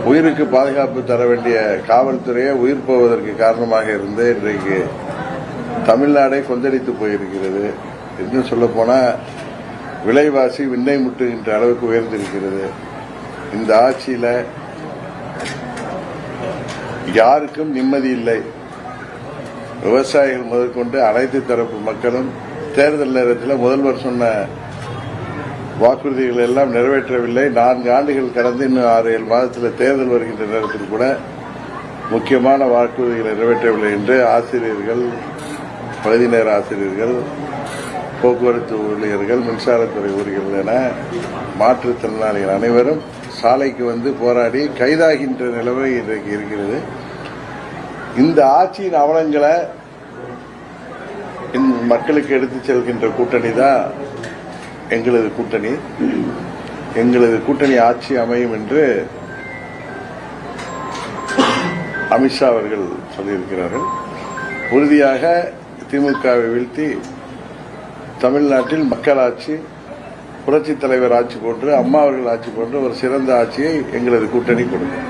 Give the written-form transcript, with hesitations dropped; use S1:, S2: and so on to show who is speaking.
S1: உயிருக்கு பாதுகாப்பு தர வேண்டிய காவல்துறையை உயிர் போவதற்கு காரணமாக இருந்து இன்றைக்கு தமிழ்நாடே கொந்தளித்து போயிருக்கிறது. இன்னும் சொல்ல போனா விலைவாசி விண்ணை முட்டுகின்ற அளவுக்கு உயர்ந்திருக்கிறது. இந்த ஆட்சியில யாருக்கும் நிம்மதி இல்லை. விவசாயிகள் முதற்கொண்டு அனைத்து தரப்பு மக்களும் தேர்தல் நேரத்தில் முதல்வர் சொன்ன வாக்குறுதிகள் எல்லாம் நிறைவேற்றவில்லை. 4 ஆண்டுகள் கடந்து இன்னும் 6-7 மாதத்தில் தேர்தல் வருகின்ற நேரத்தில் கூட முக்கியமான வாக்குறுதிகளை நிறைவேற்றவில்லை என்று ஆசிரியர்கள், பகுதி நேர ஆசிரியர்கள், போக்குவரத்து ஊழியர்கள், மின்சாரத்துறை ஊழியர்கள் என மாற்றுத்திறனாளிகள் அனைவரும் சாலைக்கு வந்து போராடி கைதாகின்ற நிலைமை இன்றைக்கு இருக்கிறது. இந்த ஆட்சியின் அவலங்களை மக்களுக்கு எடுத்துச் செல்கின்ற கூட்டணி தான் எங்களது கூட்டணி. எங்களது கூட்டணி ஆட்சி அமையும் என்று அமித்ஷா அவர்கள் சொல்லியிருக்கிறார்கள். உறுதியாக திமுகவை வீழ்த்தி தமிழ்நாட்டில் மக்களாட்சி, புரட்சித் தலைவர் ஆட்சி போன்று, அம்மா அவர்கள் ஆட்சி போன்று ஒரு சிறந்த ஆட்சியை எங்களது கூட்டணி கொடுக்கும்.